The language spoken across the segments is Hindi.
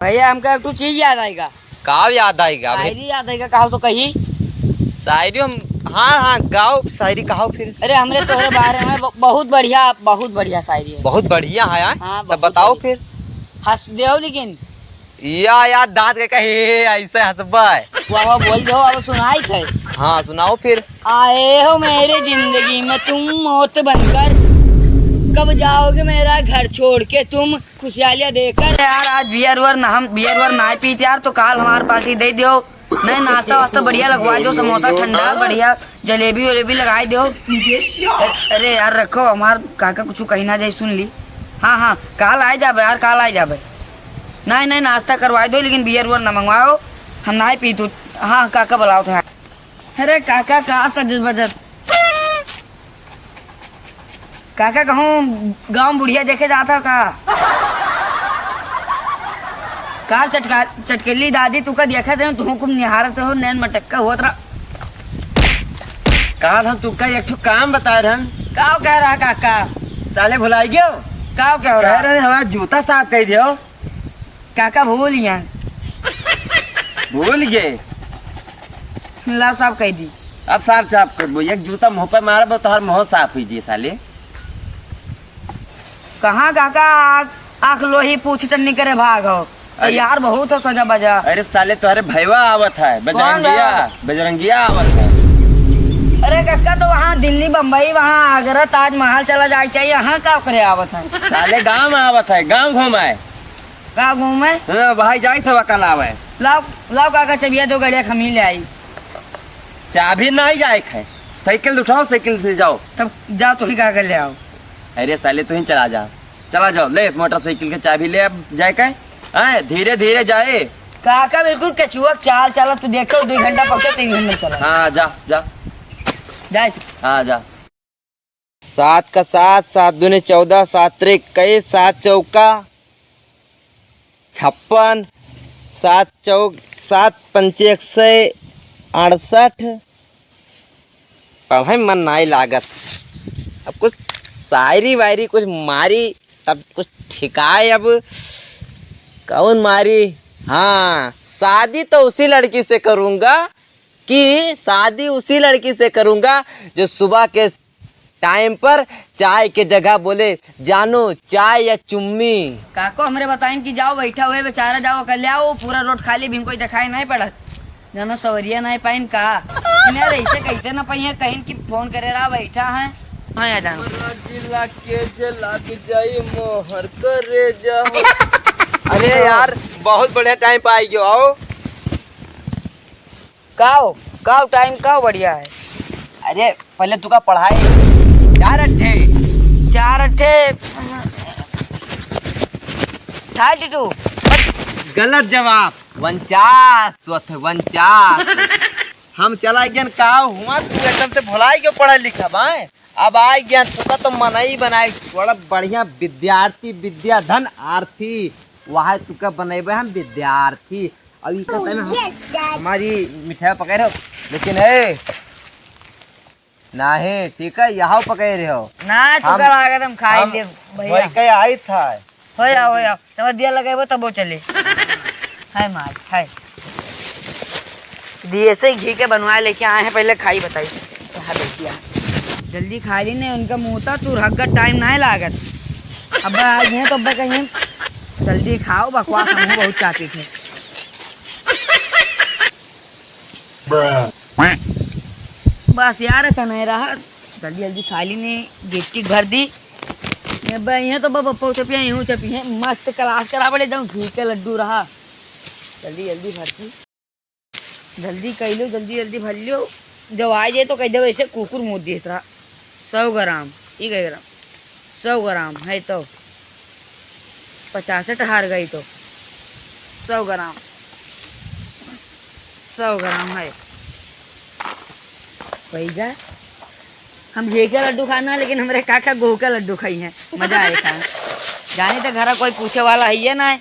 भैया हमका एक चीज याद आएगा। का याद आएगा? शायरी याद आएगा, कहो तो कही। शायरी हम हाँ गाओ शायरी कहो फिर। अरे हमरे तोहरे बारे में बहुत बढ़िया शायरी है। बहुत बढ़िया है हाँ, तब बताओ फिर। हंस दो लेकिन यार दांत के कहे ऐसे हंसबाय। वाह बोल दो, अब सुनाई थे। हाँ सुनाओ फिर। आए हो मेरे जिंदगी में तुम मौत बनकर, कब जाओगे मेरा घर छोड़ के तुम खुशहालियाँ देकर। यार आज बियर वर ना पीते यार, तो काल हमार पार्टी दे दो। नहीं नाश्ता वास्ता बढ़िया लगवा दो, समोसा ठंडा बढ़िया जलेबी वलेबी लगाई दो। अरे यार रखो, हमार काका कुछ कही ना जाए, सुन ली। हाँ काल आ जाबे यार, काल आ जाबे। नहीं नाश्ता करवा दो, लेकिन बियर वर ना मंगवाओ, हम ना पी तू। हाँ काका बुलाओ था। अरे काका कहाँ सजत बजत? काका कहूँ गांव बुढ़िया देखे जाता का चटकेली दादी तुका देखा थे, तू कुम निहारत हो, नैन मटक्का होत रहा। काल हम तुमका एक ठो काम बताए रहन। काव कह रहा काका? साले भुलाई गयो। काव कह रहा? कह रहे हमारा जूता साफ कर दियो। काका भूल गया। भूल गए? ला साफ कह दी। अब साफ कर दो, एक जूता मुँह पे मारा तो हर मुँह साफ हुई साले। कहाँ काका आँख लोही पूछ टन्नी करे भाग हो यार, बहुत हो सजा बजा। अरे साले तुम्हारे भैया आवत है, बजरंगिया आवत है। अरे काका तो वहाँ दिल्ली बम्बई वहाँ आगरा ताजमहल चला जाए चाहिए, यहाँ का करे आवत है? साले गाँव आवत है, गाँव घूमाए। का घूमे? भाई जाई था कल आवे। लाओ काका चबिया दो गड़िया खमी ले आई। चाबी नहीं जाए है, साइकिल उठाओ, साइकिल से जाओ। तब जाओ तुम काका ले आओ। अरे साले तुम चला जाओ, ले मोटरसाइकिल के चाबी ले अब जाए के। धीरे धीरे जाए। काका बिल्कुल कचुआ चाल चला, तू देखो 2 घंटा पहुंचे 3 घंटा चला। हाँ जा हाँ जा। 7 का 7, 7 दूनी 14, 7 त्रिक 21, 7 चौका 56, 7 पंचे 168। पढ़ाई मन नहीं लागत, अब कुछ शायरी वायरी कुछ मारी, तब कुछ ठिकाए। अब कौन मारी? हाँ शादी तो उसी लड़की से करूँगा, जो सुबह के टाइम पर चाय के जगह बोले जानो चाय या चुम्मी। काको हमरे बताइन कि जाओ बैठा हुए बेचारा, जाओ कर ले आओ, पूरा रोड खाली भी कोई दिखाई नहीं पड़त। जानो सवरिया नहीं पाइन का ऐसे कैसे ना पाइए, कहीं की फोन करे रहा बैठा है। हाँ याद मोहर करे जाओ। अरे यार बहुत बढ़िया टाइम पे आई गयो, आओ। काओ टाइम काओ बढ़िया है। अरे पहले तुका पढ़ाई 4 अट्ठे 32। गलत जवाब 49। हम चला गया का हुआ, तू एकदम से भुलाई क्यों पढ़ा लिखा भाई। अब आ गया तुका तो मन ही बनाए, बड़ा बढ़िया विद्यार्थी, विद्याधन आर्थी, वहाँ तुका बनेबे हम विद्यार्थी। अभी तो हमारी मिठाई पकड़ रहे हो, लेकिन नहीं ठीक है, यहाँ पकड़ रहे हो ना, तुका लागत हम खाई ले भैया। वही आई था, हो जाओ तब दिया लगाए तब वो चले। हाय मार हाय दिए से घी के बनवाए लेके आए हैं, पहले खाई बताई। यहाँ देखिए जल्दी खा ली नहीं, उनका मुँह तू रखकर टाइम नहीं लागत। अब आज हैं तो अब कहीं जल्दी खाओ, बकवास हम बहुत चाहते थे। बस यार ऐसा नहीं रहा, जल्दी खा ली नहीं, गिफ्टी भर दी। यहाँ तो बप्पा चपिया यूँ चपी है, मस्त क्लास करा पड़े जाऊँ, घी के लड्डू रहा। जल्दी भरती, जल्दी कह लो, जल्दी भर लो। जब आ जाए तो कह दो ऐसे कुकुर मुँह देख रहा। 100 ग्राम, ठीक है ग्राम 100 ग्राम है तो 65 हार गई तो 100 ग्राम है पैसा। हम घी का लड्डू खाना, लेकिन हमारे काका गोह का लड्डू खाई हैं, मजा आए खाए। जाने तो घर कोई पूछे वाला है ना।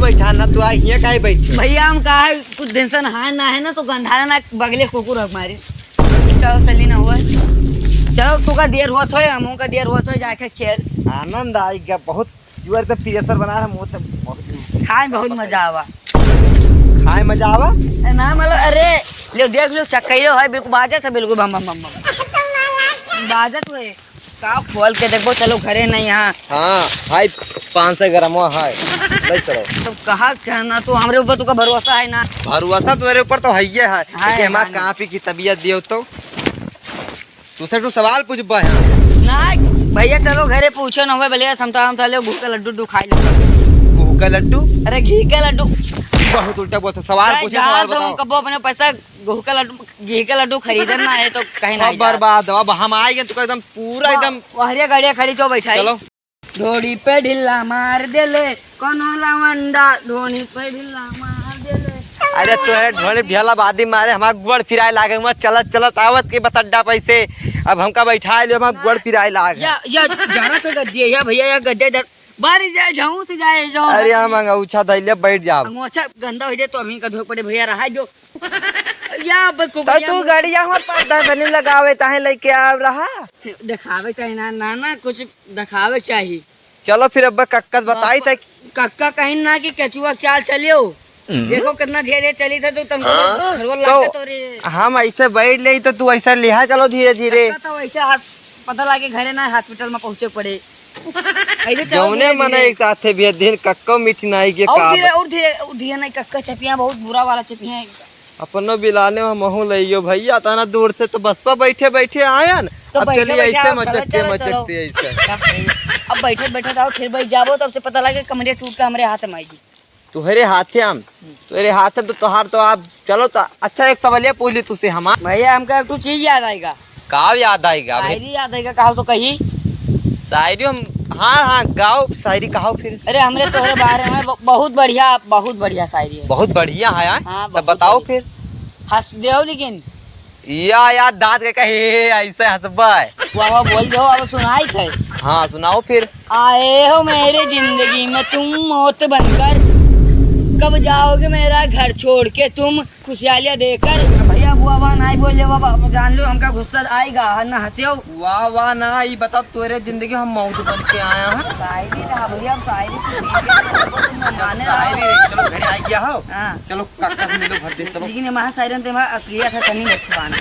बैठा ना तू यहाँ का बैठी भैया, हम कहा कुछ दिन से नहा ना है ना, तो गंधारा ना बगले कुकुर हमारी। चलो चली ना हुआ, चलो तू का देर हुआ था, हमों का देर हुआ था, जाके खेल। आनंद आएगा बहुत। कचुआ तो प्रेशर बना रहा मुंह तो बहुत खाए में बहुत मजा आवा। खाए मजा आवा। ना मतलब अरे ले देख लो चक्कइयो है बिल्कुल बाजत है बिल्कुल बम बम बम बम बाजत हुए का खोल के देखो चलो घरे नहीं यहाँ। हाँ हाय 500 ग्राम है ले चलो। तो कहा कहना तो हमरे ऊपर तुका भरोसा है ना। भरोसा तुम्हारे ऊपर तो है ही है हाय, कि हमारा हाय। कहाँ की तबीयत दियो तो तुझसे तो सवाल पूछबा है। ना भैया चलो घरे पूछो ना हुए भले समता हम थाले घी का लड्डू खा लो। मुंह का लड्डू अरे घी का लड्डू बहुत उल्टा बोलते सवाल पूछे सवाल बताओ। कबो अपने पैसा घी का लड्डू खरीदना है तो कहीं ना अब बर्बाद हो। अब हम आएंगे तो एकदम पूरा एकदम वहरिया गाड़िया खड़ी तो बैठा चलो। ढोड़ी पे ढिल्ला मार देले कोनो लवंडा ढोड़ी पे ढिल्ला मार देले। अरे तुम्हारे ढोले ढेला बादी मारे हमारा गुड़ फिराए लागे मत चलत चलत आवत के बतड्डा पैसे अब हमका बैठा लियो हमारा गुड़ फिराए लागे। या जाना तो गद्दे या भैया या गद्दे दर बारी जाए जाऊं से जाए जाऊं। अरे हम अंगूछा धइले बैठ जाओ। अंगूछा गंदा हो जाए तो हमें का धोक पड़े भैया रहा जो या बको तो तू गाड़िया हमर पर्दा बने लगावे ताहे लेके आ रहा। दिखावे कहीं ना ना कुछ दिखावे चाहिए। चलो फिर अब कक्कत बताई था कक्का कहीं ना कि कचुआ चाल चलियो देखो कितना धीरे चली था तो तुमको घरवा लागत तो रे। हम ऐसे बैठ ले तो तू ऐसा लिहा चलो धीरे धीरे। तो वैसे पता लगे घरे ना हॉस्पिटल में पहुंचे पड़े ऐसे चलो जौने धीरे मने धीरे। एक साथे भी दिन कक्को मीठी नाई के और का धीरे और धीरे और धीरे नहीं कक्का चपिया बहुत बुरा वाला चपिया है। अपनो बिलाने हम महू लइयो भैया तना दूर से तो बस पर बैठे बैठे आयन। तो अब बैठे चलिए बैठे ऐसे आओ, मचकते चलो, चलो, मचकते ऐसे। अब बैठे बैठे जाओ फिर बैठ जाओ तब से पता लगे कमरे टूट के हमारे हाथ में आएगी। तुहरे हाथे हम तुहरे हाथे तो तोहार तो आप चलो तो अच्छा एक सवालिया पूछ ली तुझसे हमार भैया हमका एक चीज याद आएगा। का याद आएगा शायरी याद आएगा कहा तो कही। शायरी हम हाँ हाँ गाओ शायरी कहो फिर। अरे हमरे तोहरे बारे में बहुत बढ़िया शायरी है। बहुत बढ़िया है हाँ, तो बहुत बताओ बढ़िया। फिर। हंस दो लेकिन या दांत के कहे ऐसे हंसबा वो बोल दो अब सुनाई थे। हाँ सुनाओ फिर। आए हो मेरे जिंदगी में तुम मौत बनकर कब जाओगे मेरा घर छोड़ के तुम खुशहालियाँ देकर। भैया बुआ वाह नहीं बोले बाबा जान लो हमका गुस्सा आएगा ना हंसियो। वाह वाह ना ये बता तेरे जिंदगी हम मौत बन के आया हैं। शायरी ना भैया शायरी तो ठीक है, माने शायरी रहो। चलो घरे आ गया हो। हाँ चलो काका से मिलो भर दे चलो। लेकिन हमारा शायरी में तो असलियत है तनी नहीं छुपाना।